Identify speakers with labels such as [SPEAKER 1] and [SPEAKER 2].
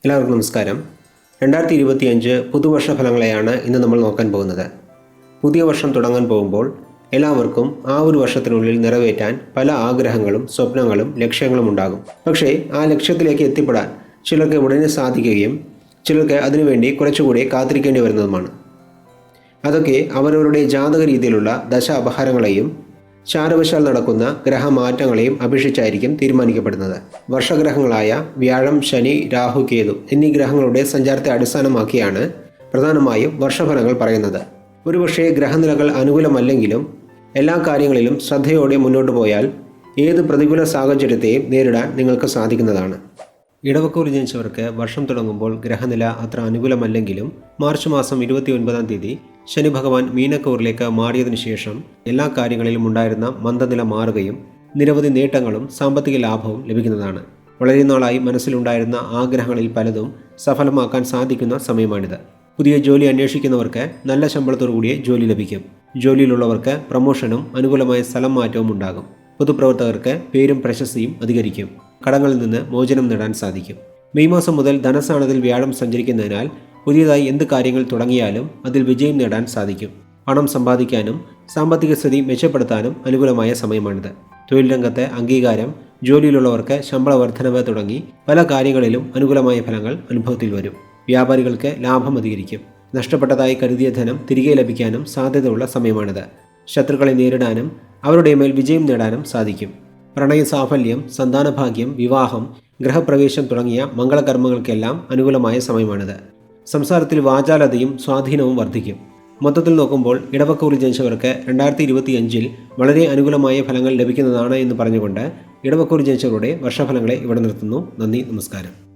[SPEAKER 1] എല്ലാവർക്കും നമസ്കാരം. 2025 പുതുവർഷ ഫലങ്ങളെയാണ് ഇന്ന് നമ്മൾ നോക്കാൻ പോകുന്നത്. പുതിയ വർഷം തുടങ്ങാൻ പോകുമ്പോൾ എല്ലാവർക്കും ആ ഒരു വർഷത്തിനുള്ളിൽ നിറവേറ്റാൻ പല ആഗ്രഹങ്ങളും സ്വപ്നങ്ങളും ലക്ഷ്യങ്ങളും ഉണ്ടാകും. പക്ഷേ ആ ലക്ഷ്യത്തിലേക്ക് എത്തിപ്പെടാൻ ചിലർക്ക് ഉടനെ സാധിക്കുകയും ചിലർക്ക് അതിനുവേണ്ടി കുറച്ചുകൂടി കാത്തിരിക്കേണ്ടി വരുന്നതുമാണ്. അതൊക്കെ അവരവരുടെ ജാതക രീതിയിലുള്ള ദശ അപഹാരങ്ങളെയും ചാരവശാൽ നടക്കുന്ന ഗ്രഹമാറ്റങ്ങളെയും അപേക്ഷിച്ചായിരിക്കും തീരുമാനിക്കപ്പെടുന്നത്. വർഷഗ്രഹങ്ങളായ വ്യാഴം, ശനി, രാഹു, കേതു എന്നീ ഗ്രഹങ്ങളുടെ സഞ്ചാരത്തെ അടിസ്ഥാനമാക്കിയാണ് പ്രധാനമായും വർഷഫലങ്ങൾ പറയുന്നത്. ഒരുപക്ഷെ ഗ്രഹനിലകൾ അനുകൂലമല്ലെങ്കിലും എല്ലാ കാര്യങ്ങളിലും ശ്രദ്ധയോടെ മുന്നോട്ട് പോയാൽ ഏത് പ്രതികൂല സാഹചര്യത്തെയും നേരിടാൻ നിങ്ങൾക്ക് സാധിക്കുന്നതാണ്. ഇടവക്കൂറിൽ ജനിച്ചവർക്ക് വർഷം തുടങ്ങുമ്പോൾ ഗ്രഹനില അത്ര അനുകൂലമല്ലെങ്കിലും മാർച്ച് മാസം 29-ാം തീയതി ശനി ഭഗവാൻ മീനക്കൂറിലേക്ക് മാറിയതിനു ശേഷം എല്ലാ കാര്യങ്ങളിലും ഉണ്ടായിരുന്ന മന്ദനില മാറുകയും നിരവധി നേട്ടങ്ങളും സാമ്പത്തിക ലാഭവും ലഭിക്കുന്നതാണ്. വളരെ നാളായി മനസ്സിലുണ്ടായിരുന്ന ആഗ്രഹങ്ങളിൽ പലതും സഫലമാക്കാൻ സാധിക്കുന്ന സമയമാണിത്. പുതിയ ജോലി അന്വേഷിക്കുന്നവർക്ക് നല്ല ശമ്പളത്തോടുകൂടിയ ജോലി ലഭിക്കും. ജോലിയിലുള്ളവർക്ക് പ്രമോഷനും അനുകൂലമായ സ്ഥലം മാറ്റവും ഉണ്ടാകും. പൊതുപ്രവർത്തകർക്ക് പേരും പ്രശസ്തിയും അധികരിക്കും. കടങ്ങളിൽ നിന്ന് മോചനം നേടാൻ സാധിക്കും. മെയ് മാസം മുതൽ ധനസ്ഥാനത്തിൽ വ്യാഴം സഞ്ചരിക്കുന്നതിനാൽ പുതിയതായി എന്ത് കാര്യങ്ങൾ തുടങ്ങിയാലും അതിൽ വിജയം നേടാൻ സാധിക്കും. പണം സമ്പാദിക്കാനും സാമ്പത്തിക സ്ഥിതി മെച്ചപ്പെടുത്താനും അനുകൂലമായ സമയമാണിത്. തൊഴിൽ രംഗത്തെ അംഗീകാരം, ജോലിയിലുള്ളവർക്ക് ശമ്പള വർധനവ് തുടങ്ങി പല കാര്യങ്ങളിലും അനുകൂലമായ ഫലങ്ങൾ അനുഭവത്തിൽ വരും. വ്യാപാരികൾക്ക് ലാഭം അധികരിക്കും. നഷ്ടപ്പെട്ടതായി കരുതിയ ധനം തിരികെ ലഭിക്കാനും സാധ്യതയുള്ള സമയമാണിത്. ശത്രുക്കളെ നേരിടാനും അവരുടെ മേൽ വിജയം നേടാനും സാധിക്കും. പ്രണയ സാഫല്യം, സന്താനഭാഗ്യം, വിവാഹം, ഗൃഹപ്രവേശം തുടങ്ങിയ മംഗളകർമ്മങ്ങൾക്കെല്ലാം അനുകൂലമായ സമയമാണിത്. സംസാരത്തിൽ വാചാലതയും സ്വാധീനവും വർദ്ധിക്കും. മൊത്തത്തിൽ നോക്കുമ്പോൾ ഇടവക്കൂറിൽ ജനിച്ചവർക്ക് 2025 വളരെ അനുകൂലമായ ഫലങ്ങൾ ലഭിക്കുന്നതാണ് എന്ന് പറഞ്ഞുകൊണ്ട് ഇടവക്കൂറിൽ ജനിച്ചവരുടെ വർഷഫലങ്ങളെ ഇവിടെ നിർത്തുന്നു. നന്ദി, നമസ്കാരം.